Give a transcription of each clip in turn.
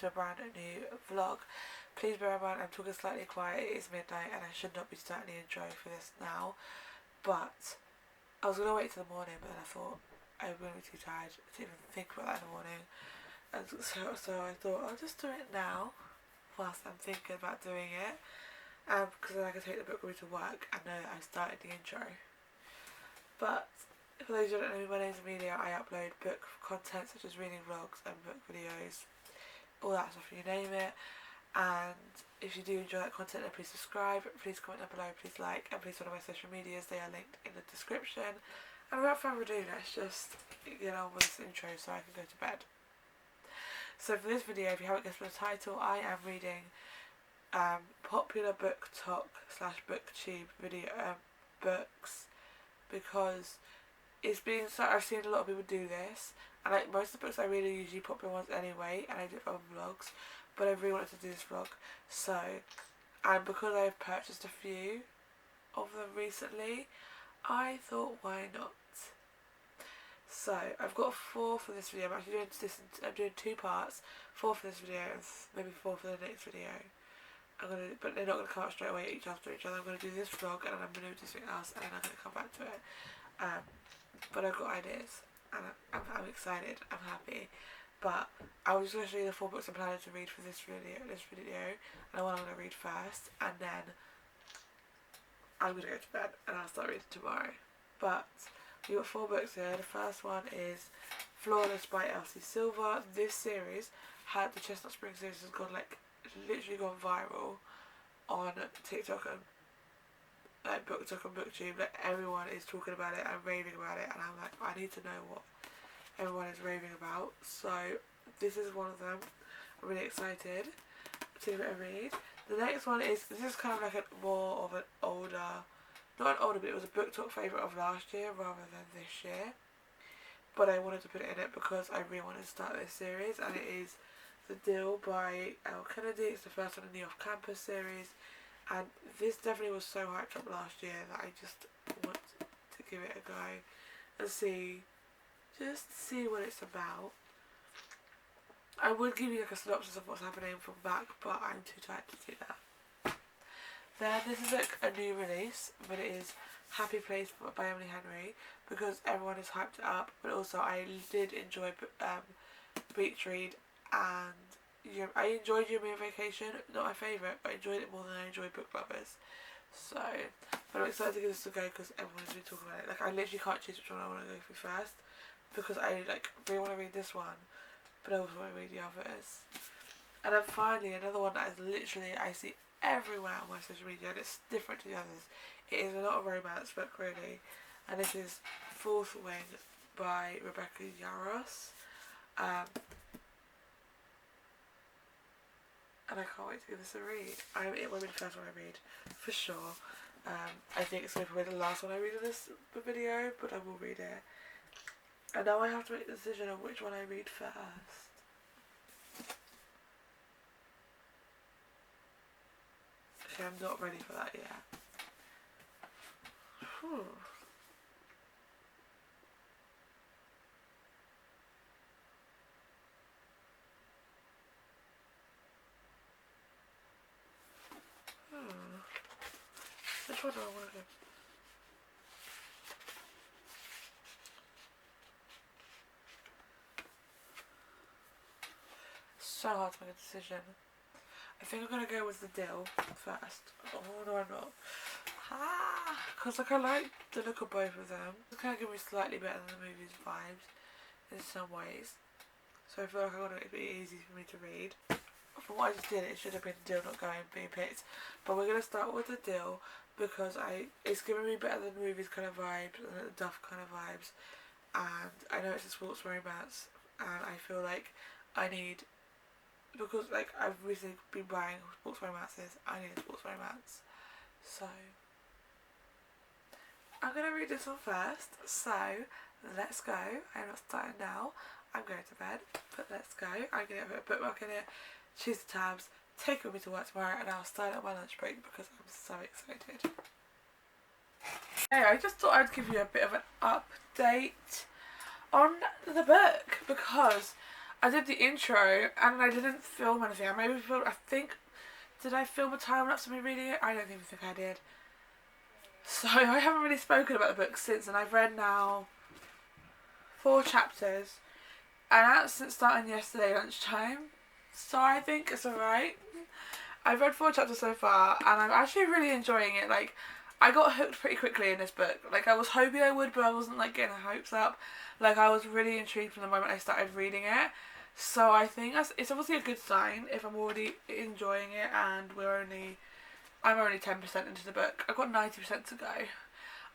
to a brand new vlog. Please bear in mind I'm talking slightly quiet, it is midnight and I should not be starting the intro for this now, but I was going to wait till the morning, but then I thought I was going to be too tired to even think about that in the morning, and so I thought I'll just do it now whilst I'm thinking about doing it, because then I can take the book with me to work and know that I started the intro. But for those who don't know me, my name's Amelia. I upload book content such as reading vlogs and book videos, all that stuff, you name it. And if you do enjoy that content, then please subscribe, please comment down below, please like, and please follow my social medias. They are linked in the description. And without further ado, let's just get on with this intro so I can go to bed. So for this video, if you haven't guessed from the title, I am reading popular book talk / booktube video books, because it's been so I've seen a lot of people do this, and like most of the books I read are usually popular ones anyway, and I do it on vlogs, but I really wanted to do this vlog. So, and because I've purchased a few of them recently, I thought why not. So I've got 4 for this video. I'm actually doing this. I'm doing 2 parts, 4 for this video and maybe 4 for the next video. But they're not gonna come out straight away each after each other. I'm gonna do this vlog and then I'm gonna do something else and then I'm gonna come back to it. But I've got ideas and I'm excited, I'm happy. But I was just going to show you the 4 books I'm planning to read for this video and the one I'm going to read first, and then I'm going to go to bed and I'll start reading tomorrow. But we've got 4 books here. The first one is Flawless by Elsie Silver. This series the Chestnut Spring series has gone literally gone viral on TikTok and BookTok and BookTube. Everyone is talking about it and raving about it, and I'm like, I need to know what everyone is raving about. So this is one of them. I'm really excited to give it a read. The next one is, this is kind of like more of an older, not an older, but it was a BookTok favourite of last year rather than this year. But I wanted to put it in it because I really wanted to start this series, and it is The Deal by Elle Kennedy. It's the first one in the Off Campus series. And this definitely was so hyped up last year that I just want to give it a go and see what it's about. I would give you a synopsis of what's happening from back, but I'm too tired to do that. Then this is a new release, but it is Happy Place by Emily Henry, because everyone has hyped it up, but also I did enjoy Beach Read, and I enjoyed European Vacation, not my favourite, but I enjoyed it more than I enjoyed Book Lovers. So, but I'm excited to give this a go because everyone's been talking about it. I literally can't choose which one I want to go through first, because I really want to read this one, but I also want to read the others. And then finally, another one that is literally, I see everywhere on my social media, and it's different to the others. It is not a romance book really, and this is Fourth Wing by Rebecca Yarros. And I can't wait to give this a read. It will be the first one I read, for sure. I think it's going to be the last one I read in this video, but I will read it. And now I have to make the decision of which one I read first. Okay, I'm not ready for that yet. Whew. Which one do I want to do? So hard to make a decision. I think I'm going to go with The Deal first. Oh no, I'm not. Because I like the look of both of them. It's kind of give me slightly better than the movie's vibes in some ways. So I feel like I want it to be easy for me to read. From what I just did, it should have been The Deal not going being picked. But we're going to start with The Deal because it's giving me better than the movie's kind of vibes and the Duff kind of vibes. And I know it's a sports romance, and I feel like I need, because I've recently been buying sports romances, I need a sports romance. So I'm going to read this one first. So let's go. I'm not starting now. I'm going to bed, but let's go. I'm going to put a bookmark in it, choose the tabs, take it with me to work tomorrow, and I'll start at my lunch break because I'm so excited. Hey, I just thought I'd give you a bit of an update on the book because I did the intro and I didn't film anything. Did I film a time lapse of me reading it? I don't even think I did. So I haven't really spoken about the book since, and I've read now 4 chapters, and that's since starting yesterday lunchtime. So I think it's alright. I've read 4 chapters so far, and I'm actually really enjoying it. Like, I got hooked pretty quickly in this book. Like, I was hoping I would, but I wasn't, like, getting hopes up. Like, I was really intrigued from the moment I started reading it. So I think it's obviously a good sign if I'm already enjoying it, and I'm only 10% into the book. I've got 90% to go.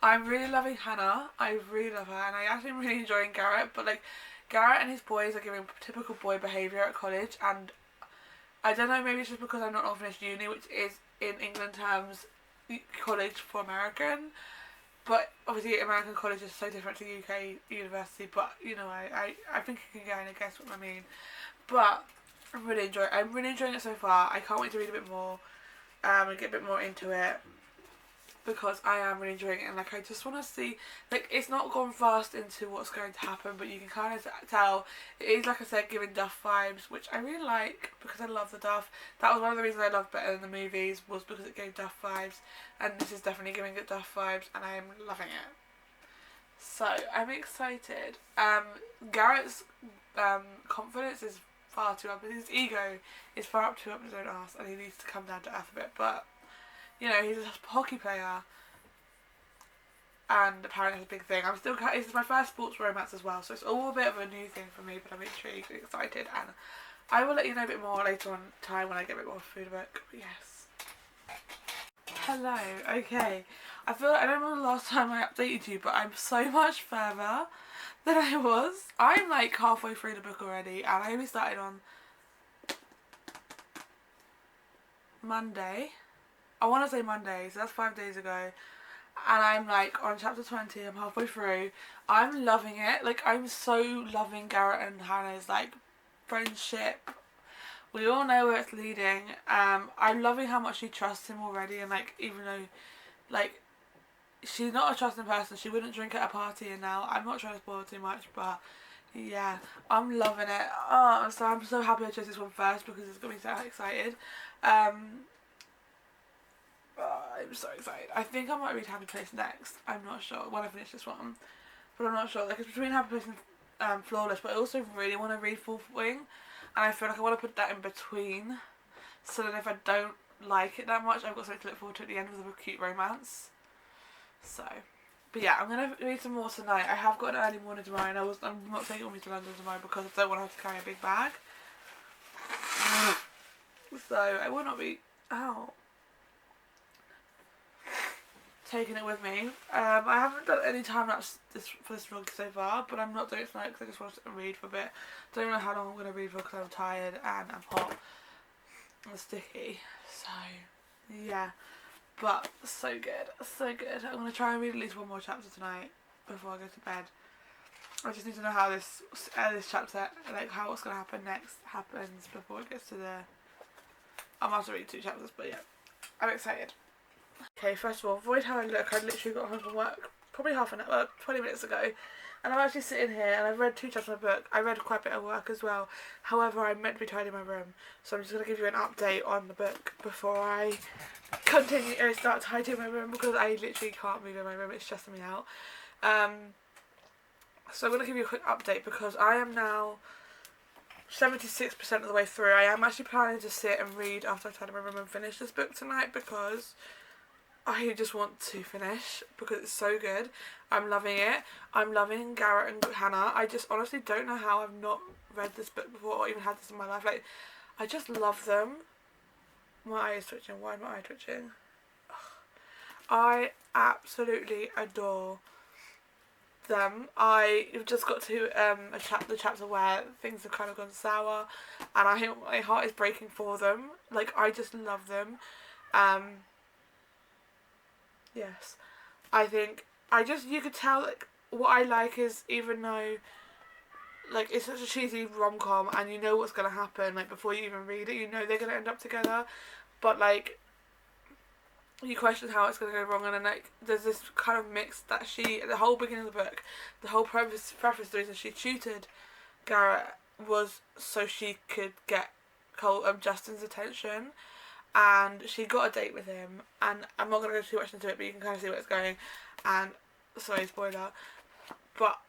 I'm really loving Hannah. I really love her, and I actually am really enjoying Garrett. But like, Garrett and his boys are giving typical boy behaviour at college, and I don't know, maybe it's just because I'm not all finished uni, which is in England terms college for American. But obviously American college is so different to UK university, but you know, I think you can kind of guess what I mean. But I'm really enjoying it so far. I can't wait to read a bit more and get a bit more into it, because I am really enjoying it, and like, I just want to see, like, it's not gone fast into what's going to happen, but you can kind of tell it is, like I said, giving Duff vibes, which I really like because I love the Duff. That was one of the reasons I loved better than the movies, was because it gave Duff vibes, and this is definitely giving it Duff vibes, and I am loving it. So I'm excited. Garrett's confidence is far too up, his ego is far up his own arse, and he needs to come down to earth a bit, but you know, he's a hockey player, and apparently it's a big thing. This is my first sports romance as well, so it's all a bit of a new thing for me, but I'm intrigued and excited, and I will let you know a bit more later on in time when I get a bit more food book. But yes. Hello, okay. I don't know the last time I updated you, but I'm so much further than I was. I'm like halfway through the book already, and I only started on Monday. I want to say Monday, so that's 5 days ago. And I'm like on chapter 20, I'm halfway through. I'm loving it. Like, I'm so loving Garrett and Hannah's like friendship. We all know where it's leading. I'm loving how much she trusts him already, and like, even though like she's not a trusting person, she wouldn't drink at a party, and now I'm not trying to spoil too much, but yeah, I'm loving it. Oh, so I'm so happy I chose this one first because it's got me so excited. I'm so excited. I think I might read Happy Place next. I'm not sure when I finish this one, but I'm not sure. Like, it's between Happy Place and Flawless, but I also really want to read Fourth Wing, and I feel like I want to put that in between, so that if I don't like it that much, I've got something to look forward to at the end with a cute romance. So, but yeah, I'm gonna read some more tonight. I have got an early morning tomorrow, and I'm not taking it with me to London tomorrow because I don't want to have to carry a big bag. So I will not be taking it with me. I haven't done any time lapse for this vlog so far, but I'm not doing it tonight because I just want to read for a bit. Don't know how long I'm going to read for because I'm tired and I'm hot and sticky. So yeah, but so good, so good. I'm going to try and read at least one more chapter tonight before I go to bed. I just need to know how this chapter, like how what's going to happen next happens before it gets to the... I'm about to read 2 chapters, but yeah, I'm excited. Okay, first of all, avoid how I look. I literally got home from work probably 20 minutes ago, and I'm actually sitting here and I've read 2 chapters of my book. I read quite a bit of work as well. However, I'm meant to be tidying my room, so I'm just going to give you an update on the book before I start tidying my room, because I literally can't move in my room. It's stressing me out. So I'm going to give you a quick update because I am now 76% of the way through. I am actually planning to sit and read after I tidy my room and finish this book tonight, because I just want to finish because it's so good. I'm loving it. I'm loving Garrett and Hannah. I just honestly don't know how I've not read this book before or even had this in my life. Like, I just love them. My eye is twitching. Why is my eye twitching? I absolutely adore them. I've just got to the chapter where things have kind of gone sour, and my heart is breaking for them. Like, I just love them. Yes, I think you could tell, like, what I like is, even though like it's such a cheesy rom-com and you know what's gonna happen, like, before you even read it, you know they're gonna end up together, but like you question how it's gonna go wrong, and then like there's this kind of mix that the whole beginning of the book, the whole preface the reason she tutored Garrett was so she could get Justin's attention, and she got a date with him, and I'm not going to go too much into it, but you can kind of see where it's going, and sorry, spoiler, but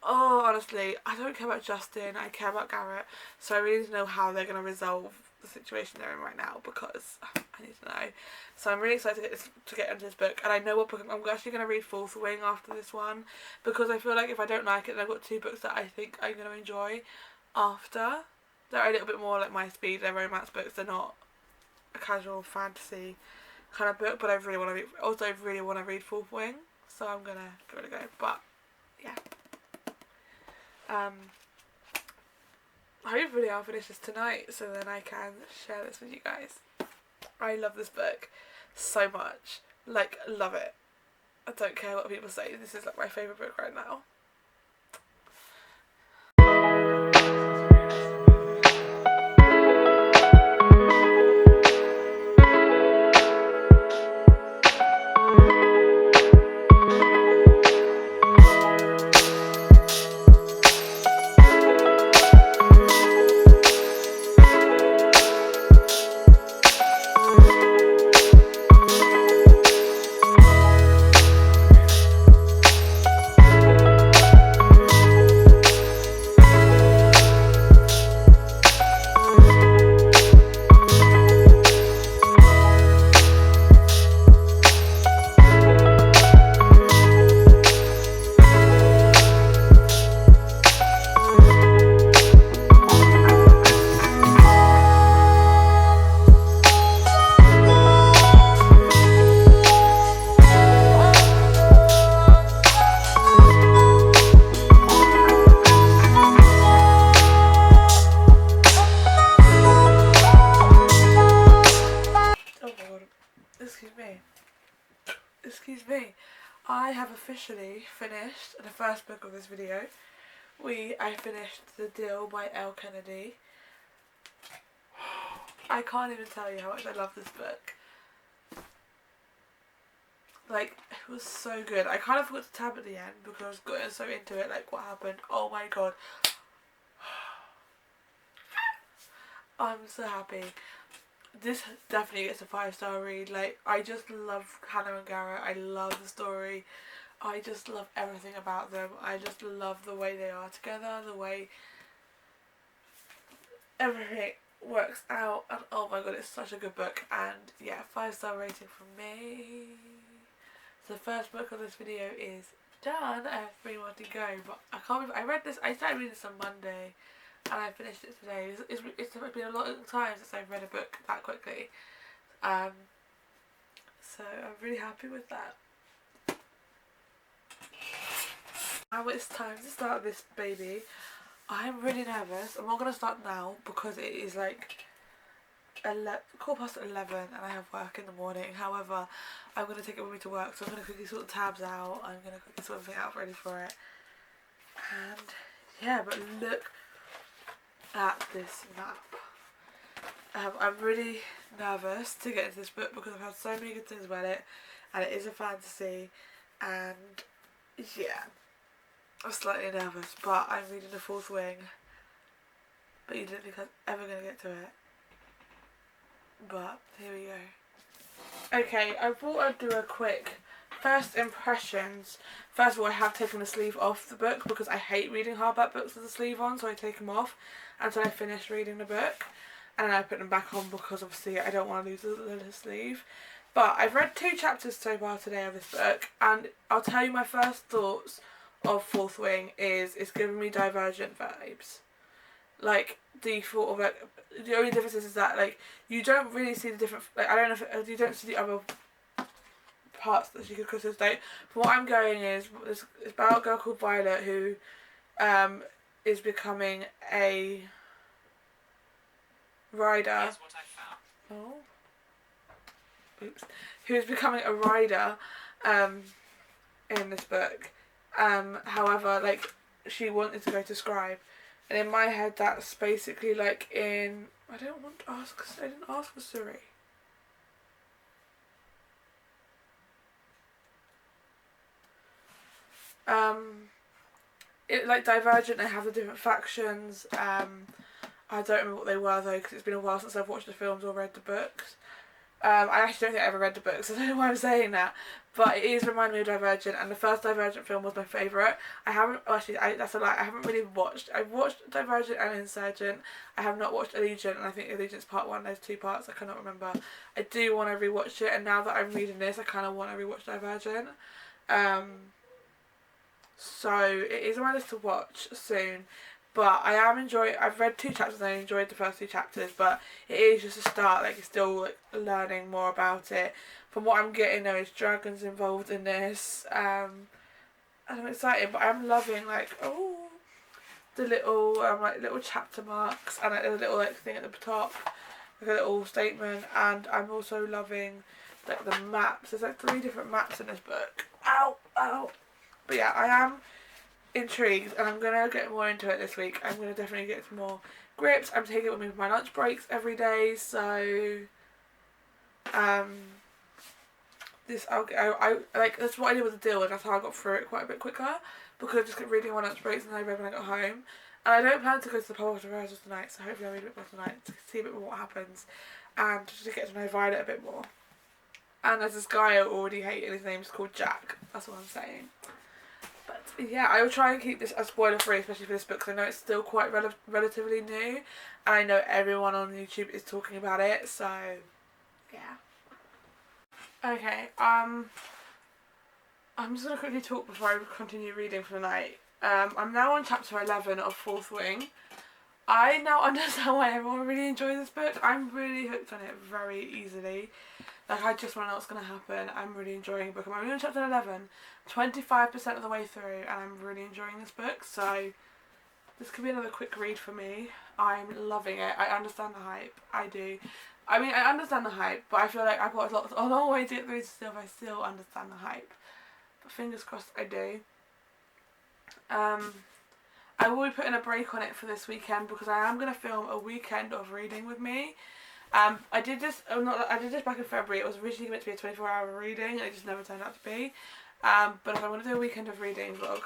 oh, honestly, I don't care about Justin, I care about Garrett, so I really need to know how they're going to resolve the situation they're in right now, because I need to know. So I'm really excited to get into this book, and I know what book I'm actually going to read Fourth Wing after this one, because I feel like if I don't like it, then I've got two books that I think I'm going to enjoy after. They're a little bit more like my speed, they're romance books, they're not a casual fantasy kind of book, but I really want to read Fourth Wing, so I'm going to give it a go, but yeah. Hopefully I'll finish this tonight so then I can share this with you guys. I love this book so much. Like, love it. I don't care what people say. This is like my favourite book right now. Excuse me. I have officially finished the first book of this video. I finished The Deal by Elle Kennedy. I can't even tell you how much I love this book. Like, it was so good. I kind of forgot to tab at the end because I was getting so into it, like what happened. Oh my god. I'm so happy. This definitely gets a 5-star read. Like, I just love Hannah and Garrett. I love the story. I just love everything about them. I just love the way they are together, the way everything works out, and oh my god, it's such a good book. And yeah, 5-star rating from me. So the first book of this video is done. I have 3 more to go, but I can't believe I read this. I started reading this on Monday and I finished it today. It's been a lot of time since I've read a book that quickly, so I'm really happy with that. Now it's time to start this baby. I'm really nervous. I'm not going to start now because it is like 11 and I have work in the morning. However, I'm going to take it with me to work, so I'm going to quickly sort the tabs out. I'm going to quickly sort everything out ready for it. And yeah, but look at this map. I'm really nervous to get into this book because I've heard so many good things about it, and it is a fantasy, and yeah, I'm slightly nervous, but I'm reading The Fourth Wing, but you didn't think I was ever going to get to it, but here we go. Okay, I thought I'd do a quick first impressions. First of all, I have taken the sleeve off the book because I hate reading hardback books with the sleeve on, so I take them off until I finish reading the book, and then I put them back on because obviously I don't want to lose the sleeve. But I've read 2 chapters so far today of this book, and I'll tell you my first thoughts of Fourth Wing is it's giving me Divergent vibes. Like, the thought of like, the only difference is that like you don't really see the different, like, I don't know if you don't see the other parts that she could consider. From what I'm going is it's about a girl called Violet who is becoming a rider. Oh. Oops. Who is becoming a rider in this book. However, like, she wanted to go to Scribe, and in my head that's basically like in, I didn't ask for Surrey. like Divergent, they have the different factions. I don't remember what they were though, because it's been a while since I've watched the films or read the books. I actually don't think I ever read the books, so I don't know why I'm saying that. But it is reminding me of Divergent, and the first Divergent film was my favourite. I haven't, that's a lie, I haven't really watched. I've watched Divergent and Insurgent. I have not watched Allegiant, and I think Allegiant's part 1, there's 2 parts, I cannot remember. I do want to rewatch it, and now that I'm reading this, I kind of want to rewatch Divergent. So it is on my list to watch soon. But I am enjoying. I've read 2 chapters and I enjoyed the first 2 chapters. But it is just a start. Like, it's still like learning more about it. From what I'm getting, there is dragons involved in this. And I'm excited. But I'm loving like the little like little chapter marks and like the little like thing at the top, like a little statement. And I'm also loving like the maps. There's like 3 different maps in this book. Ow, ow. But yeah, I am intrigued and I'm gonna get more into it this week. I'm gonna definitely get some more grips. I'm taking it with me for my lunch breaks every day, so this I like that's what I did with the deal, and that's how I got through it quite a bit quicker, because I just kept reading my lunch breaks and I read when I got home. And I don't plan to go to the pub after rehearsals tonight, so hopefully I'll read a bit more tonight to see a bit more what happens and just to get to know Violet a bit more. And there's this guy I already hate and his name's called Jack. That's what I'm saying. But yeah, I will try and keep this as spoiler free, especially for this book, because I know it's still quite relatively new, and I know everyone on YouTube is talking about it. So yeah. Okay. I'm just gonna quickly talk before I continue reading for the night. I'm now on chapter 11 of Fourth Wing. I now understand why everyone really enjoys this book. I'm really hooked on it very easily. Like, I just want to know what's going to happen. I'm really enjoying the book. I'm only on chapter 11, 25% of the way through, and I'm really enjoying this book. So this could be another quick read for me. I'm loving it. I understand the hype. I do. I mean, I understand the hype, but I feel like I've got a long way to get through still if I still understand the hype. But fingers crossed I do. I will be putting a break on it for this weekend because I am going to film a weekend of reading with me. I did this back in February. It was originally meant to be a 24-hour reading and it just never turned out to be. But if I want to do a weekend of reading vlog,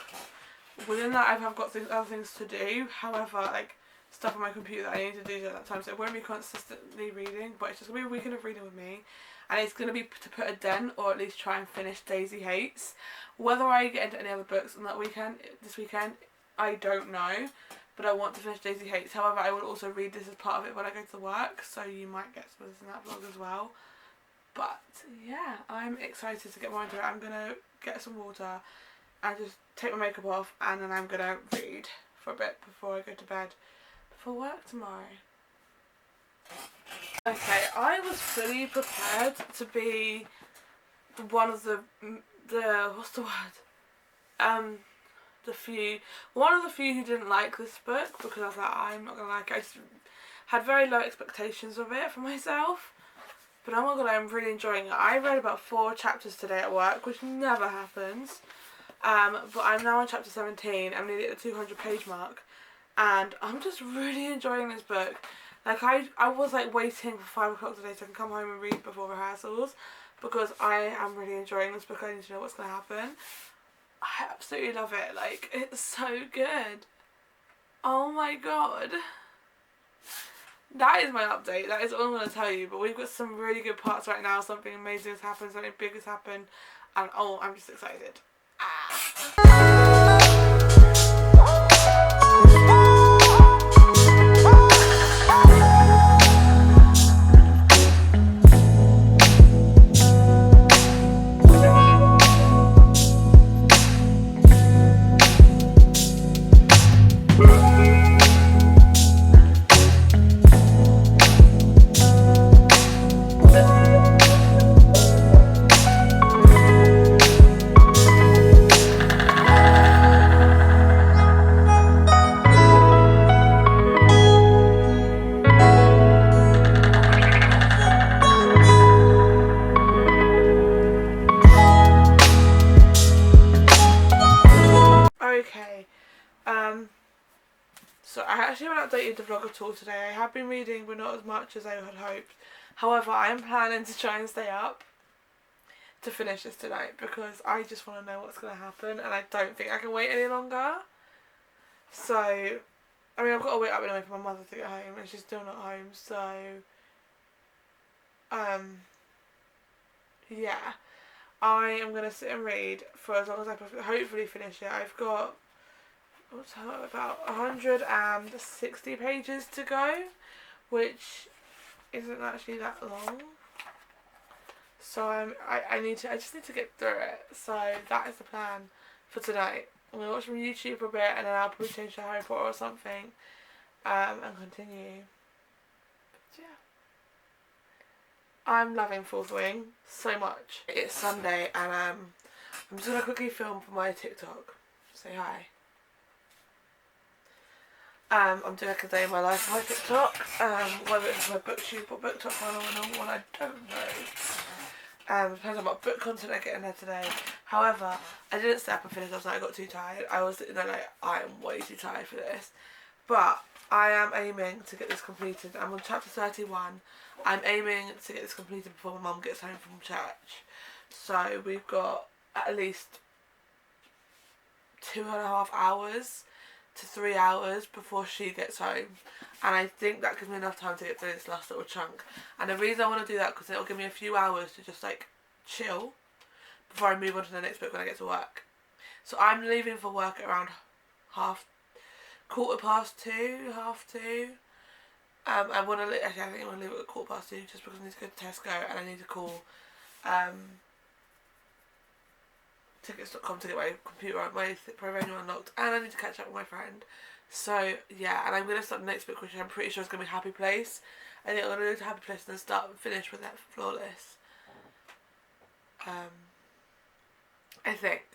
within that I've got other things to do. However, like stuff on my computer that I need to do at that time, so it won't be consistently reading, but it's just going to be a weekend of reading with me. And it's going to be to put a dent, or at least try and finish Daisy Hates. Whether I get into any other books on this weekend, I don't know. But I want to finish Daisy Hates. However, I will also read this as part of it when I go to work, so you might get spoilers in that vlog as well. But yeah, I'm excited to get more into it. I'm going to get some water and just take my makeup off, and then I'm going to read for a bit before I go to bed for work tomorrow. Okay, I was fully prepared to be one of the what's the word? One of the few who didn't like this book, because I was like, I'm not gonna like it. I just had very low expectations of it for myself. But oh my god, I'm really enjoying it. I read about 4 chapters today at work, which never happens. But I'm now on chapter 17. I'm nearly at the 200-page mark, and I'm just really enjoying this book. Like I was like waiting for 5 o'clock today so I can come home and read before rehearsals, because I am really enjoying this book. I need to know what's gonna happen. I absolutely love it. Like, it's so good. Oh my god. That is my update. That is all I'm going to tell you. But we've got some really good parts right now. Something amazing has happened. Something big has happened. And oh, I'm just excited. Okay, so I actually haven't updated the vlog at all today. I have been reading, but not as much as I had hoped. However, I am planning to try and stay up to finish this tonight, because I just want to know what's going to happen, and I don't think I can wait any longer. So, I mean, I've got to wait up anyway for my mother to get home, and she's still not home, so, yeah. I am going to sit and read for as long as I can hopefully finish it. I've got, about 160 pages to go, which isn't actually that long. So I just need to get through it. So that is the plan for tonight. I'm going to watch some YouTube for a bit, and then I'll probably change to Harry Potter or something, and continue. But yeah. I'm loving Fourth Wing so much. It's Sunday, and I'm just going to quickly film for my TikTok. Say hi. I'm doing like a day in my life on my TikTok. Whether it's my booktube or BookTok channel or not one, I don't know. Depends on what book content I get in there today. However, I didn't stay up and finish last night. I got too tired. I was sitting there like, I am way too tired for this. But I am aiming to get this completed. I'm on chapter 31. I'm aiming to get this completed before my mum gets home from church. So we've got at least 2.5 hours to 3 hours before she gets home, and I think that gives me enough time to get through this last little chunk. And the reason I want to do that because it'll give me a few hours to just like chill before I move on to the next book when I get to work. So I'm leaving for work at around 2:15, 2:30. I want to actually I think I want to leave it at 2:15 just because I need to go to Tesco and I need to call tickets.com to get my computer, my venue unlocked, and I need to catch up with my friend. So yeah, and I'm going to start the next book, which I'm pretty sure is going to be Happy Place. I think I'm going to go to Happy Place and then start and finish with that Flawless. I think.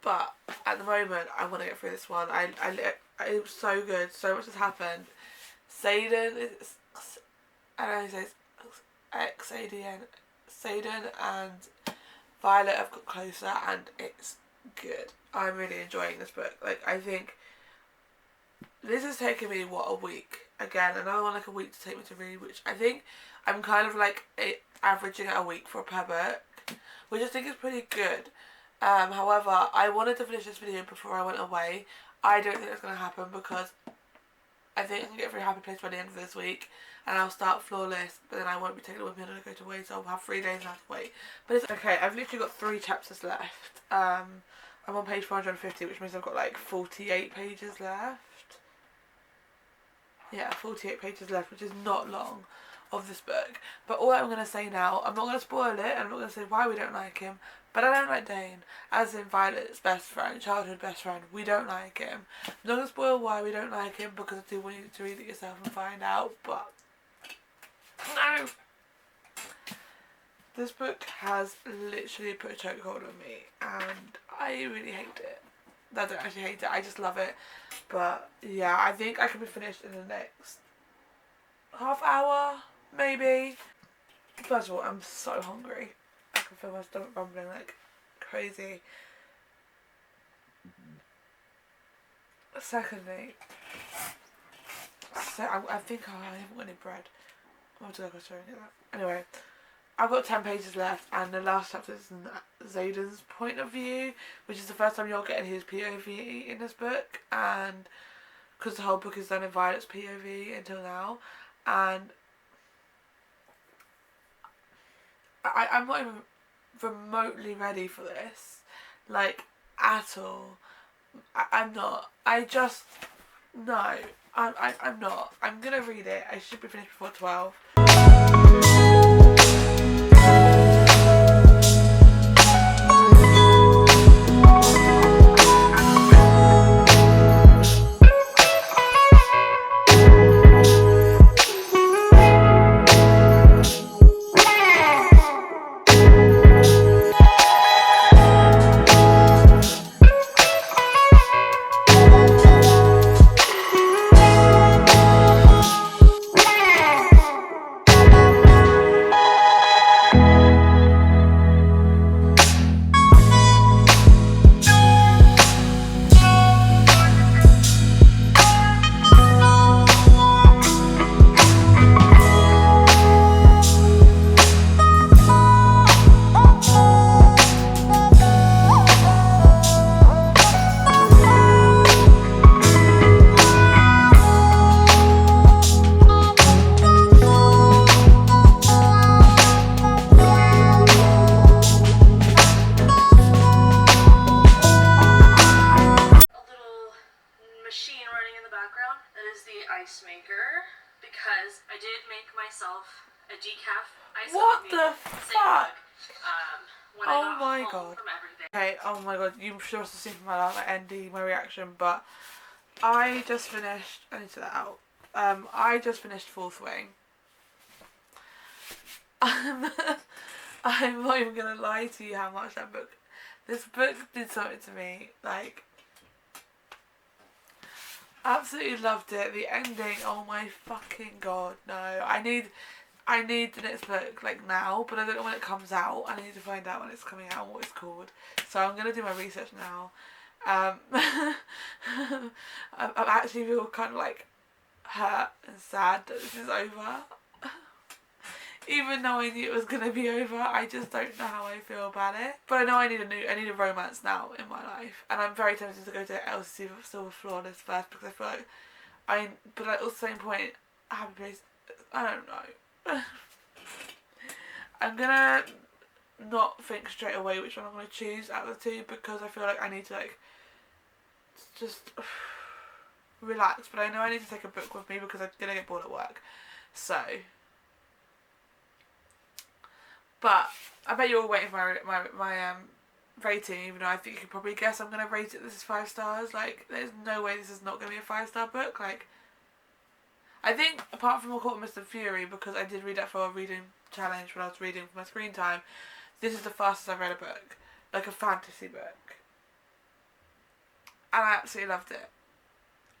But at the moment, I want to get through this one. It was so good. So much has happened. Sadin is, I don't know how to say Sadin and Violet have got closer, and it's good. I'm really enjoying this book. Like, I think this has taken me, a week? Again, another one like a week to take me to read, which I think I'm kind of like averaging at a week for per book, which I think is pretty good. However, I wanted to finish this video before I went away. I don't think that's going to happen because I think I can get through Happy Place by the end of this week, and I'll start Flawless, but then I won't be taking it with me when I go to wait, so I'll have 3 days and I have to wait. But it's okay, I've literally got 3 chapters left. I'm on page 450, which means I've got like 48 pages left. Yeah, 48 pages left, which is not long of this book. But all I'm going to say now, I'm not going to spoil it, and I'm not going to say why we don't like him, but I don't like Dane, as in Violet's best friend, childhood best friend. We don't like him. I'm not going to spoil why we don't like him because I do want you to read it yourself and find out, but no! This book has literally put a chokehold on me, and I really hate it. I don't actually hate it, I just love it. But yeah, I think I can be finished in the next half hour, maybe. First of all, I'm so hungry. I can feel my stomach rumbling like crazy. Secondly, so I think I haven't got any bread. I'll have to go and get that. Anyway, I've got 10 pages left, and the last chapter is Zayden's point of view, which is the first time you're getting his POV in this book, and because the whole book is done in Violet's POV until now, and I'm not even remotely ready for this, like, at all. I'm not. No, I'm not. I'm gonna read it. I should be finished before 12. ice maker because I did make myself a decaf ice. What the fuck? When I got home from everything. Okay, oh my god, you should have seen from my last ending my reaction, but I just finished, I need to get that out. I just finished Fourth Wing. I'm not even gonna lie to you how much this book did something to me. Like, absolutely loved it. The ending, oh my fucking god, no. I need the next book, like, now, but I don't know when it comes out. I need to find out when it's coming out and what it's called. So I'm gonna do my research now. I actually feel kind of like hurt and sad that this is over. Even though I knew it was gonna be over, I just don't know how I feel about it. But I know I need a romance now in my life, and I'm very tempted to go to LCC Silver Flawless first because I feel like but at the same point, Happy Place, I don't know. I'm gonna not think straight away which one I'm gonna choose out of the two because I feel like I need to like just relax. But I know I need to take a book with me because I'm gonna get bored at work. So. But I bet you're all waiting for my rating, even though I think you can probably guess I'm going to rate it. This is 5 stars. Like, there's no way this is not going to be a 5-star book. Like, I think, apart from A Court of Mist and Fury, because I did read that for a reading challenge when I was reading for my screen time, this is the fastest I've read a book. Like, a fantasy book. And I absolutely loved it.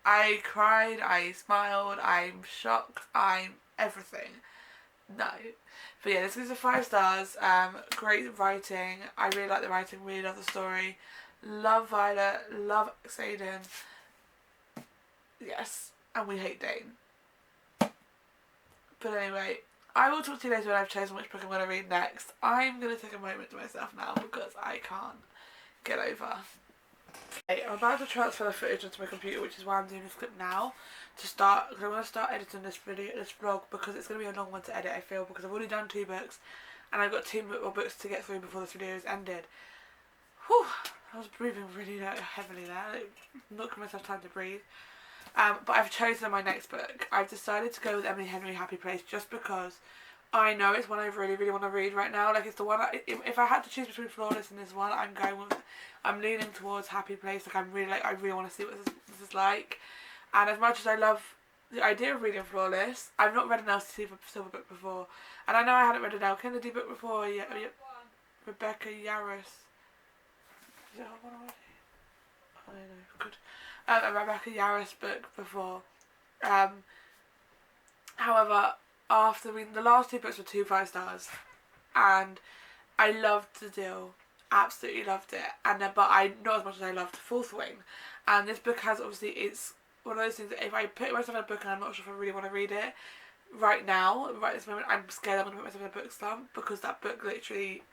I cried, I smiled, I'm shocked, I'm everything. No. But yeah, this is a 5 stars. Great writing. I really like the writing, really love the story. Love Violet, love Xaden. Yes, and we hate Dane. But anyway, I will talk to you later when I've chosen which book I'm going to read next. I'm going to take a moment to myself now because I can't get over. Okay, I'm about to transfer the footage onto my computer, which is why I'm doing this clip now. Because I want to start editing this vlog because it's going to be a long one to edit, I feel, because I've already done 2 books and I've got 2 more books to get through before this video is ended. Whew, I was breathing really heavily there, not giving myself time to breathe. But I've chosen my next book. I've decided to go with Emily Henry Happy Place just because I know it's one I really, really want to read right now. Like, it's the one, if I had to choose between Flawless and this one, I'm leaning towards Happy Place. Like, I really want to see what this is like. And as much as I love the idea of reading Flawless, I've not read an LCC Silver book before. And I know I hadn't read an El Kennedy book before. Yeah, Rebecca Yarros. Is that one already? I don't know. Good. A Rebecca Yarros book before. However, after reading the last 2 books were 2 5-stars, and I loved the deal. Absolutely loved it. And but not as much as I loved Fourth Wing. And this book has it's one of those things that if I put myself in a book and I'm not sure if I really want to read it right now, right this moment, I'm scared I'm going to put myself in a book slump because that book literally,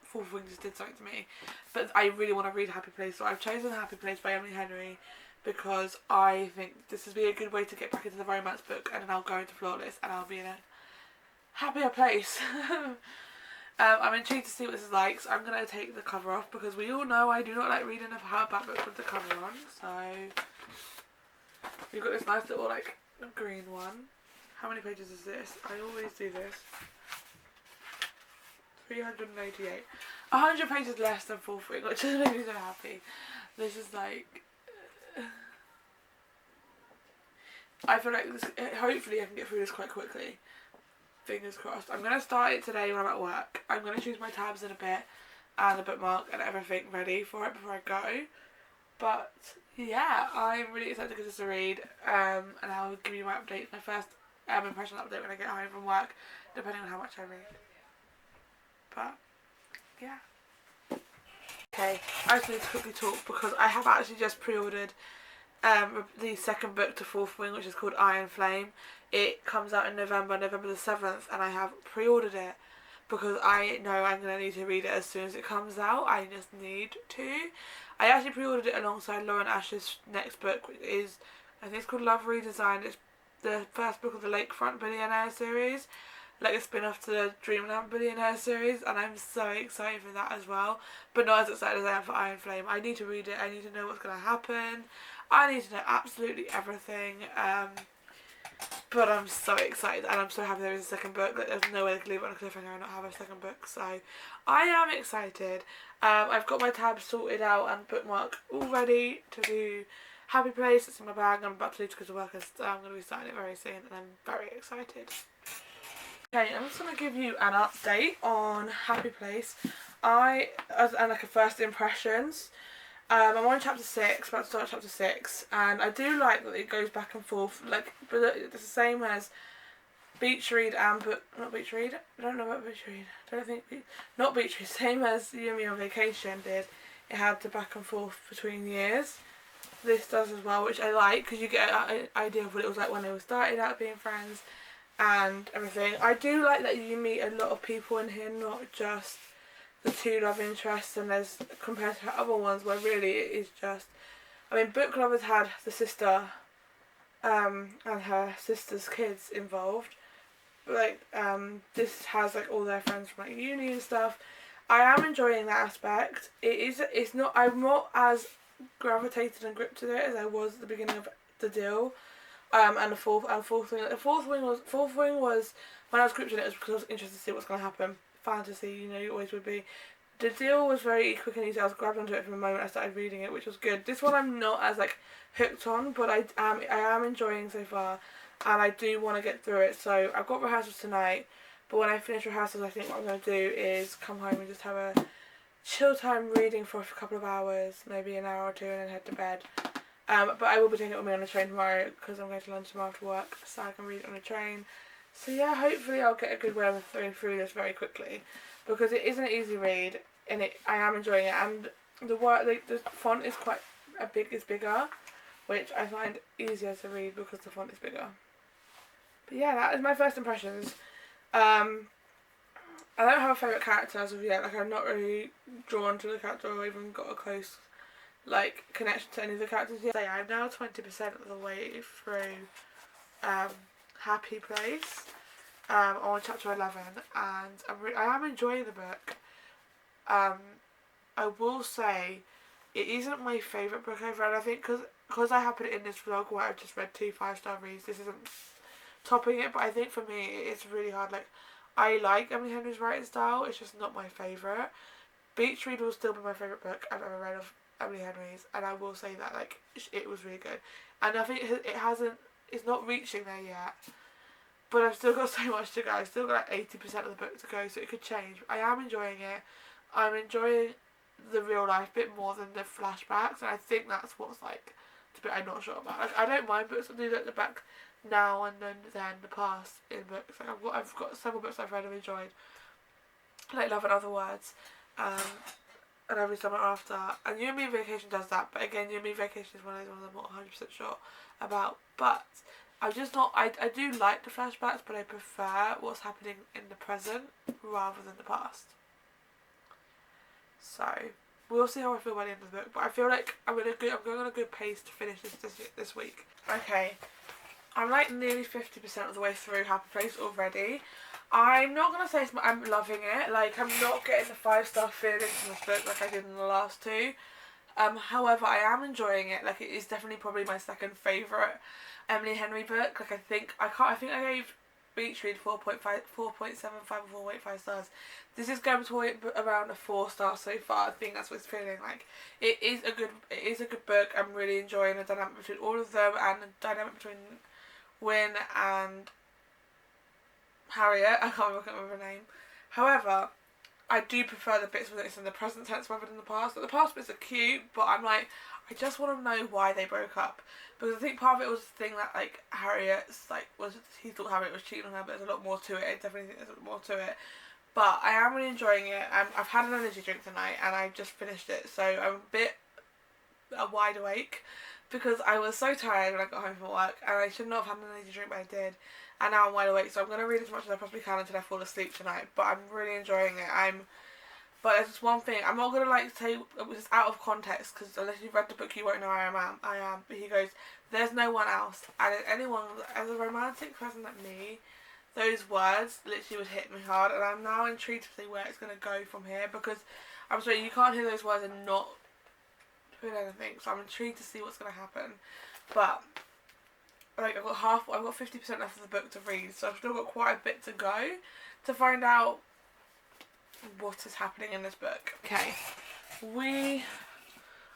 Fourth Wing just did something to me. But I really want to read Happy Place, so I've chosen Happy Place by Emily Henry because I think this would be a good way to get back into the romance book, and then I'll go into Flawless and I'll be in a happier place. I'm intrigued to see what this is like, so I'm going to take the cover off because we all know I do not like reading a hardback book with the cover on, so we've got this nice little like green one. How many pages is this? I always do this. 388. 100 pages less than Fourth Wing, which just makes me so happy. This is like, I feel like this, hopefully I can get through this quite quickly. Fingers crossed. I'm going to start it today when I'm at work. I'm going to choose my tabs in a bit and a bookmark and everything ready for it before I go. But yeah, I'm really excited to give this a read, and I'll give you my update, my first impression update when I get home from work, depending on how much I read. But yeah. Okay, I just need to quickly talk because I have actually just pre-ordered the second book to Fourth Wing, which is called Iron Flame. It comes out in November the 7th, and I have pre-ordered it because I know I'm going to need to read it as soon as it comes out. I just need to. I actually pre-ordered it alongside Lauren Ash's next book, which is, I think it's called Love Redesigned. It's the first book of the Lakefront Billionaire series, like a spin-off to the Dreamland Billionaire series, and I'm so excited for that as well, but not as excited as I am for Iron Flame. I need to read it, I need to know what's going to happen, I need to know absolutely everything. But I'm so excited, and I'm so happy there is a second book. Like, there's no way they could leave it on a cliffhanger and not have a second book. So I am excited. I've got my tabs sorted out and bookmark all ready to do Happy Place. It's in my bag. I'm about to leave to go to work, so I'm going to be starting it very soon, and I'm very excited. Okay, I'm just going to give you an update on Happy Place. And like a first impressions. I'm on chapter 6, about to start chapter 6, and I do like that it goes back and forth, like, but it's the same as Beach Read and not Beach Read, I don't know about Beach Read, I don't think, not Beach Read, same as You and Me on Vacation did, it had the back and forth between years. This does as well, which I like, because you get an idea of what it was like when they were started out being friends, and everything. I do like that you meet a lot of people in here, not just the two love interests, and there's, compared to other ones where really it is just, I mean, Book Lovers had the sister and her sister's kids involved, but like this has like all their friends from like uni and stuff. I am enjoying that aspect. It's not, I'm not as gravitated and gripped to it as I was at the beginning of the deal. And the fourth wing was when I was gripped in it was because I was interested to see what's going to happen. Fantasy, you know, you always would be. The deal was very quick and easy. I was grabbed onto it from the moment I started reading it, which was good. This one I'm not as like hooked on, but I am enjoying so far, and I do want to get through it. So I've got rehearsals tonight, but when I finish rehearsals, I think what I'm going to do is come home and just have a chill time reading for a couple of hours, maybe an hour or two, and then head to bed. But I will be taking it with me on the train tomorrow because I'm going to London tomorrow after work, so I can read it on the train. So yeah, hopefully I'll get a good way of going through this very quickly, because it is an easy read, and I am enjoying it, and the font is bigger, which I find easier to read because the font is bigger. But yeah, that is my first impressions. I don't have a favourite character as of yet. Like, I'm not really drawn to the character or even got a close like connection to any of the characters yet. So I'm now 20% of the way through Happy Place. On chapter 11, and I am enjoying the book. I will say it isn't my favourite book I've read. I think because I have put it in this vlog where I've just read 2 5-star reads, this isn't topping it, but I think for me it's really hard. Like, I like Emily Henry's writing style, it's just not my favourite. Beach Read will still be my favourite book I've ever read of Emily Henry's, and I will say that like it was really good, and I think it's not reaching there yet. But I've still got so much to go. I've still got like 80% of the book to go, so it could change. I am enjoying it. I'm enjoying the real life bit more than the flashbacks, and I think that's what's like the bit I'm not sure about. Like, I don't mind books that do like the back now and then the past in books. Like, I've got several books I've read and enjoyed, like Love and Other Words, and Every Summer After. And You and Me Vacation does that, but again, You and Me Vacation is one of those ones I'm not 100% sure about. But I'm just not, I do like the flashbacks, but I prefer what's happening in the present rather than the past. So we'll see how I feel by the end of the book, but I feel like I'm going on a good pace to finish this week. Okay, I'm like nearly 50% of the way through Happy Place already. I'm not going to say I'm loving it. Like, I'm not getting the 5-star feeling from this book like I did in the last 2. However, I am enjoying it. Like, it is definitely probably my second favourite Emily Henry book. Like, I think I gave Beach Read 4.75 or 4.5 stars. This is going to around a 4-star so far. I think that's what it's feeling like. It is a good book. I'm really enjoying the dynamic between all of them, and the dynamic between Win and Harriet. I can't remember her name. However, I do prefer the bits when it's in the present tense rather than the past. But the past bits are cute, but I'm like, I just want to know why they broke up. Because I think part of it was the thing that, like, he thought Harriet was cheating on her, but there's a lot more to it. I definitely think there's a lot more to it. But I am really enjoying it. I've had an energy drink tonight, and I just finished it, so I'm a bit wide awake. Because I was so tired when I got home from work, and I should not have had an energy drink, but I did. And now I'm wide awake, so I'm going to read as much as I possibly can until I fall asleep tonight. But I'm really enjoying it. But there's just one thing. I'm not going to like say it was out of context, because unless you've read the book you won't know I am. But he goes, there's no one else. And anyone, as a romantic person like me, those words literally would hit me hard. And I'm now intrigued to see where it's going to go from here. Because I'm sorry, you can't hear those words and not feel anything. So I'm intrigued to see what's going to happen. But like I've got 50% left of the book to read, so I've still got quite a bit to go to find out what is happening in this book. Okay,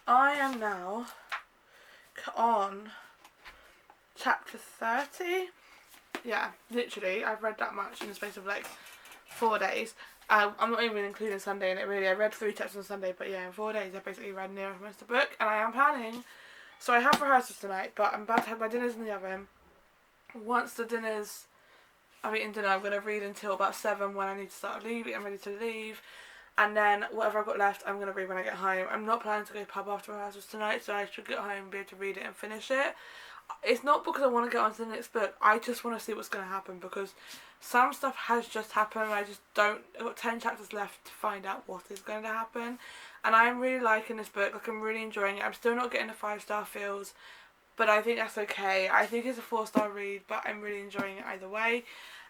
I am now on chapter 30. Yeah, literally, I've read that much in the space of like 4 days. I'm not even including Sunday in it really. I read 3 chapters on Sunday, but yeah, in 4 days I basically read near most of the book, and I am planning. So I have rehearsals tonight, but I'm about to have my dinners in the oven. Once the dinners, I'm eating dinner, I'm going to read until about 7 when I need to start leaving. I'm ready to leave. And then whatever I've got left, I'm going to read when I get home. I'm not planning to go pub after rehearsals tonight, so I should get home and be able to read it and finish it. It's not because I want to get on to the next book. I just want to see what's going to happen, because some stuff has just happened and I just don't... I've got 10 chapters left to find out what is going to happen. And I'm really liking this book. Like, I'm really enjoying it. I'm still not getting the 5-star feels, but I think that's okay. I think it's a 4-star read, but I'm really enjoying it either way.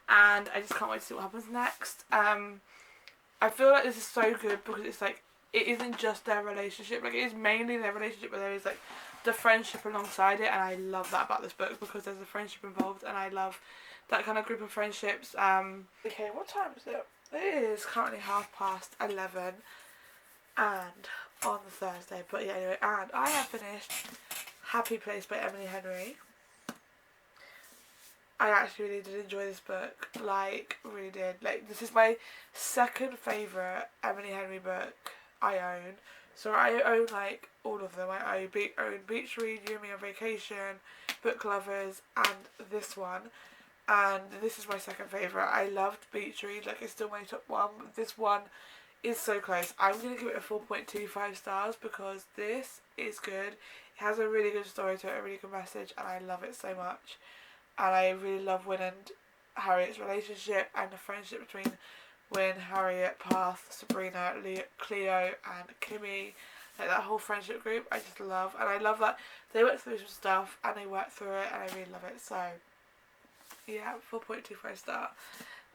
And I just can't wait to see what happens next. I feel like this is so good because it's like, it isn't just their relationship. Like, it is mainly their relationship, but there is like the friendship alongside it, and I love that about this book because there's a friendship involved, and I love that kind of group of friendships. Okay, what time is it? It is currently 11:30, and on the Thursday. But yeah, anyway, and I have finished Happy Place by Emily Henry. I actually really did enjoy this book, like, really did. Like, this is my second favourite Emily Henry book I own. So I own, like, all of them. I own Beach Read, You and Me on Vacation, Book Lovers, and this one. And this is my second favourite. I loved Beach Read, like, it's still my top one. But this one is so close. I'm going to give it a 4.25 stars because this is good. It has a really good story to it, a really good message, and I love it so much. And I really love Wyn and Harriet's relationship and the friendship between Wyn, Harriet, Path, Sabrina, Cleo and Kimmy. Like, that whole friendship group I just love. And I love that they went through some stuff and they worked through it, and I really love it. So yeah, 4.25 star.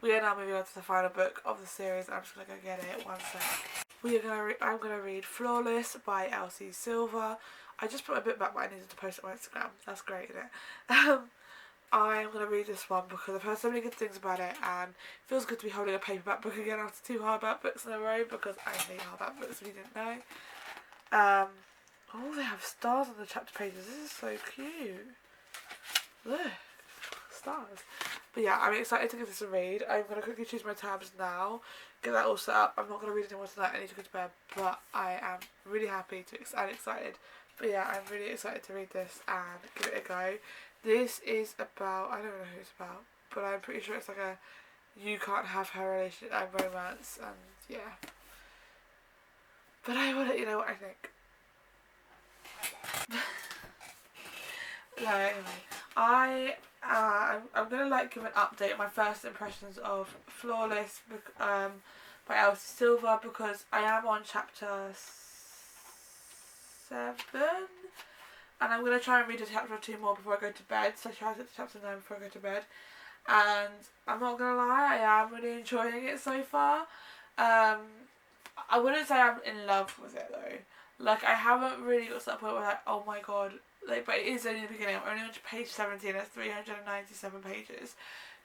We are now moving on to the final book of the series. I'm just going to go get it. One sec. I'm going to read Flawless by Elsie Silver. I just put my book back, but I needed to post it on Instagram. That's great, isn't it? I'm going to read this one because I've heard so many good things about it, and it feels good to be holding a paperback book again after 2 hardback books in a row, because I hate hardback books if you didn't know. Oh, they have stars on the chapter pages. This is so cute. Look, stars. But yeah, I'm excited to give this a read. I'm going to quickly choose my tabs now, get that all set up. I'm not going to read anymore tonight. I need to go to bed, but I am really happy and excited. But yeah, I'm really excited to read this and give it a go. This is about, I don't know who it's about, but I'm pretty sure it's like a you can't have her relationship and romance, and yeah. But I will let you know what I think. No, anyway, I'm gonna like give an update on my first impressions of Flawless by Elsie Silver, because I am on chapter 7. And I'm going to try and read a chapter or 2 more before I go to bed. So I try to get to chapter 9 before I go to bed. And I'm not going to lie, I am really enjoying it so far. I wouldn't say I'm in love with it though. Like, I haven't really got to that point where like, oh my god. Like, but it is only the beginning. I'm only on to page 17. That's 397 pages.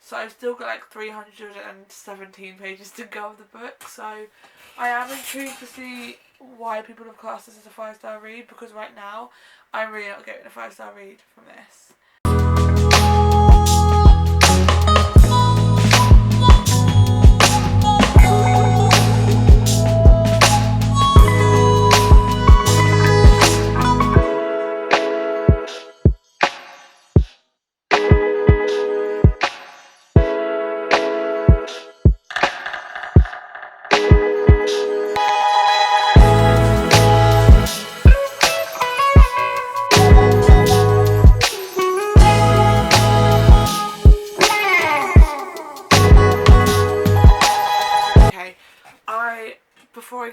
So I've still got like 317 pages to go of the book. So I am intrigued to see why people have classed this as a 5-star read, because right now I'm really not getting a 5-star read from this.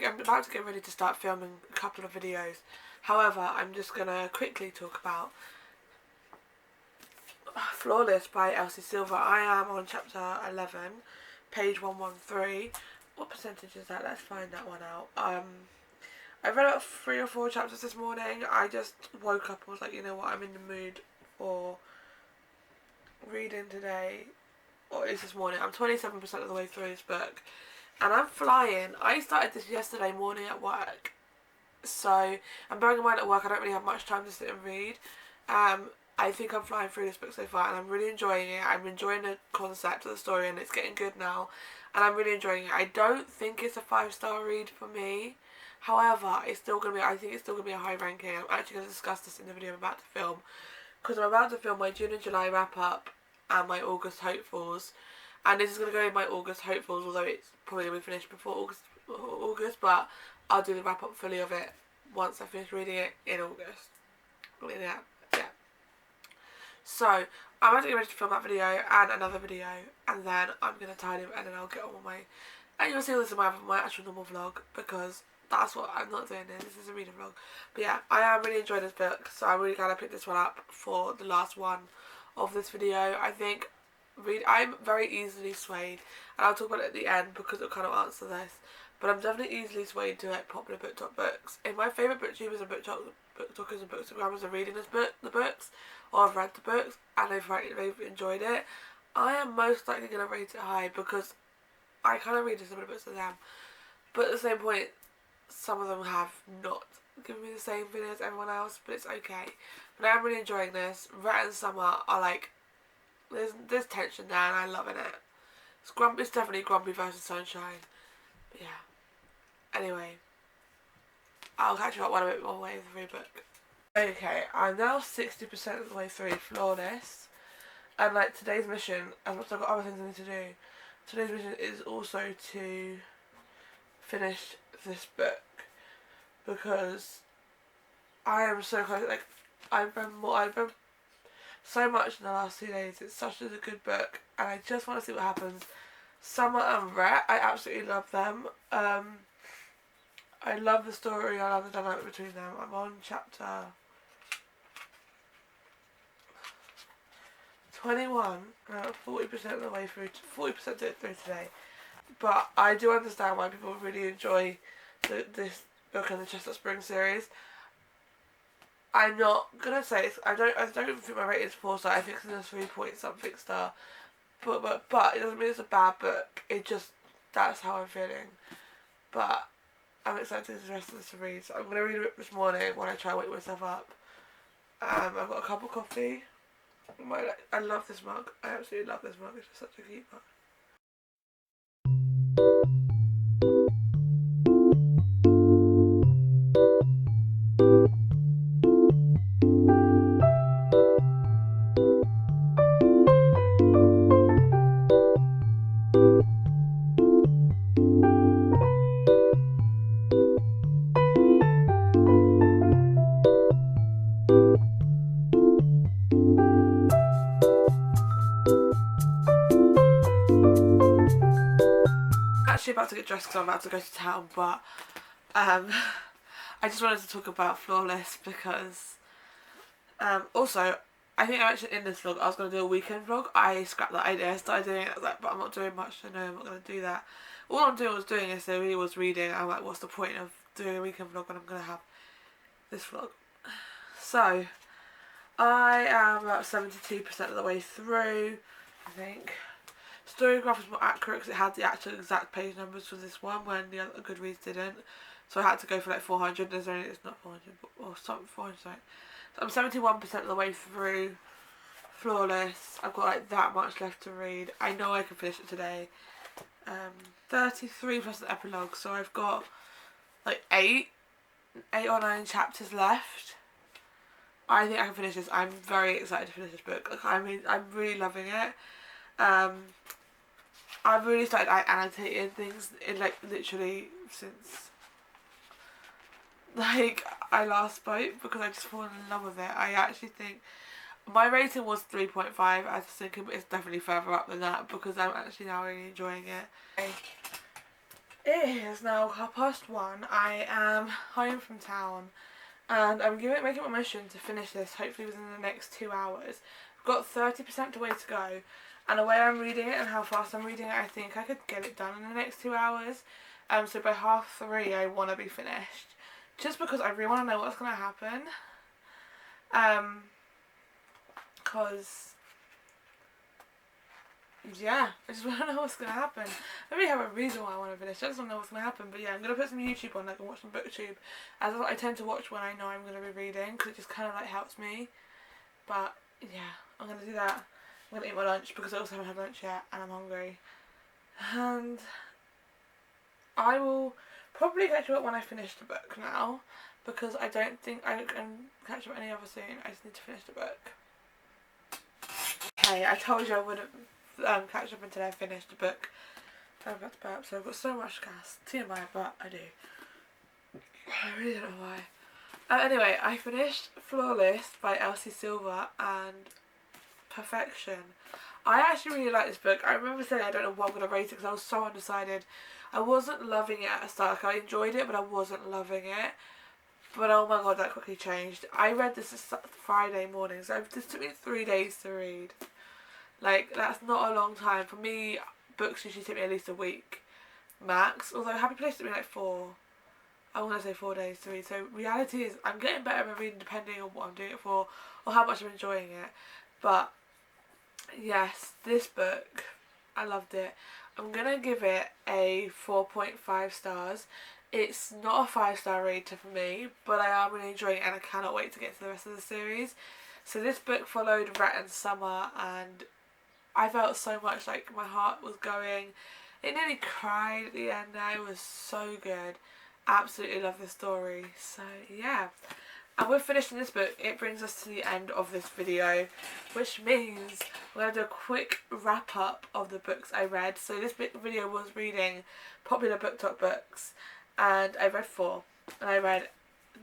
I'm about to get ready to start filming a couple of videos. However, I'm just going to quickly talk about Flawless by Elsie Silver. I am on chapter 11, page 113. What percentage is that? Let's find that one out. I read about 3 or 4 chapters this morning. I just woke up and was like, you know what, I'm in the mood for reading today, or at least this morning. I'm 27% of the way through this book, and I'm flying. I started this yesterday morning at work, so, and bearing in mind at work I don't really have much time to sit and read. I think I'm flying through this book so far, and I'm really enjoying it. I'm enjoying the concept of the story, and it's getting good now, and I'm really enjoying it. I don't think it's a 5-star read for me. However, it's still gonna be. I think it's still gonna be a high ranking. I'm actually gonna discuss this in the video I'm about to film, because I'm about to film my June and July wrap up and my August hopefuls, and this is gonna go in my August hopefuls, although it's probably gonna be finished before August, but I'll do the wrap up fully of it once I finish reading it in August. Yeah. So I'm about to get ready to film that video and another video, and then I'm gonna tidy it, and then I'll get on with my. And you'll see all this in my actual normal vlog, because that's what I'm not doing this. This is a reading vlog. But yeah, I am really enjoying this book, so I'm really glad I picked this one up for the last one of this video. I think I'm very easily swayed, and I'll talk about it at the end because it'll kind of answer this. But I'm definitely easily swayed to like popular BookTok books. If my favourite booktubers and BookTokers and Bookstagrammers are reading the books, or I've read the books and they've enjoyed it, I am most likely going to rate it high because I kind of read similar books to them. But at the same point, some of them have not given me the same feeling as everyone else, but it's okay. But I'm really enjoying this. Rhett and Summer are like, there's tension there, and I'm loving it. It's definitely Grumpy versus Sunshine. But yeah. Anyway, I'll catch you up one a bit more way through the book. Okay, I'm now 60% of the way through Flawless, and like today's mission, as much as I've got other things I need to do, today's mission is also to finish this book, because I am so close. Like, I've read so much in the last 2 days. It's such a good book, and I just want to see what happens. Summer and Rhett, I absolutely love them. I love the story. I love the dynamic between them. I'm on chapter 21. 40% of the way through. 40% through today. But I do understand why people really enjoy this book and the Chestnut Spring series. I'm not gonna say I don't think my rating is 4-star. I think it's a 3-point-something star. But it doesn't mean it's a bad book. It just, that's how I'm feeling. But I'm excited to the rest of this to read. So I'm gonna read it this morning when I try to wake myself up. I've got a cup of coffee. I love this mug. I absolutely love this mug. It's just such a cute mug. Actually about to get dressed because I'm about to go to town, but I just wanted to talk about Flawless because also I think I mentioned in this vlog I was going to do a weekend vlog. I scrapped that idea. I started doing it. I was like, but I'm not doing much, so no, I'm not going to do that. All I'm doing yesterday was reading. I'm like, what's the point of doing a weekend vlog when I'm going to have this vlog? So I am about 72% of the way through, I think. Storygraph was more accurate because it had the actual exact page numbers for this one when the other Goodreads didn't. So I had to go for like 400. It's not 400, or something 400. Sorry. So I'm 71% of the way through Flawless. I've got like that much left to read. I know I can finish it today. 33 plus the epilogue. So I've got like 8 or 9 chapters left. I think I can finish this. I'm very excited to finish this book. Like, I mean, I'm really loving it. I've really started annotating things in like literally since like I last spoke, because I just fallen in love with it. I actually think my rating was 3.5. I was thinking it's definitely further up than that because I'm actually now really enjoying it. It is now 1:30. I am home from town and I'm making my mission to finish this hopefully within the next 2 hours. I've got 30% the way to go. And the way I'm reading it and how fast I'm reading it, I think I could get it done in the next 2 hours. So by 3:30 I want to be finished. Just because I really want to know what's going to happen. Because yeah, I just want to know what's going to happen. I don't really have a reason why I want to finish. I just want to know what's going to happen. But yeah, I'm going to put some YouTube on, like, and watch some booktube, as I tend to watch when I know I'm going to be reading, because it just kind of like helps me. But yeah, I'm going to do that. I'm going to eat my lunch because I also haven't had lunch yet and I'm hungry. And I will probably catch you up when I finish the book now, because I don't think I can catch up any other soon. I just need to finish the book. Okay, I told you I wouldn't catch up until I finished the book. I'm about to burp, so I've got so much gas. TMI, but I do. I really don't know why. Anyway, I finished Flawless by Elsie Silver and Perfection. I actually really like this book. I remember saying I don't know what I'm going to rate it because I was so undecided. I wasn't loving it at the start. Like, I enjoyed it, but I wasn't loving it. But oh my god, that quickly changed. I read this Friday morning, so this took me 3 days to read. Like, that's not a long time. For me, books usually take me at least a week max. Although Happy Place took me like 4. I want to say 4 days to read. So reality is I'm getting better at reading depending on what I'm doing it for or how much I'm enjoying it. But yes, this book, I loved it. I'm going to give it a 4.5 stars. It's not a 5-star read for me, but I am really enjoying it and I cannot wait to get to the rest of the series. So this book followed Rhett and Summer, and I felt so much like my heart was going. It nearly cried at the end. It was so good. Absolutely love the story. So yeah. And with finishing this book, it brings us to the end of this video, which means we're going to do a quick wrap up of the books I read. So this video was reading popular book talk books, and I read 4. And I read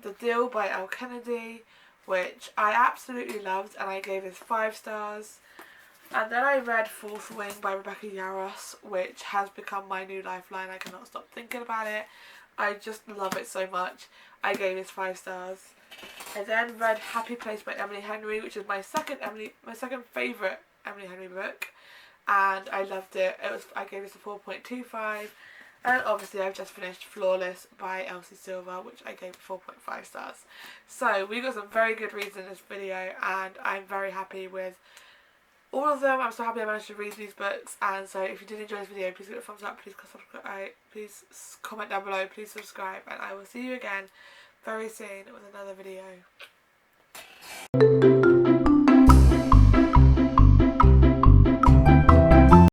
The Deal by Elle Kennedy, which I absolutely loved, and I gave this 5 stars. And then I read Fourth Wing by Rebecca Yarros, which has become my new lifeline. I cannot stop thinking about it. I just love it so much. I gave this 5 stars. I then read Happy Place by Emily Henry, which is my second favourite Emily Henry book, and I loved it. I gave this a 4.25. And obviously I've just finished Flawless by Elsie Silver, which I gave 4.5 stars. So we got some very good reads in this video, and I'm very happy with all of them. I'm so happy I managed to read these books. And so if you did enjoy this video, please give it a thumbs up, please subscribe, please comment down below, please subscribe, and I will see you again very soon with another video.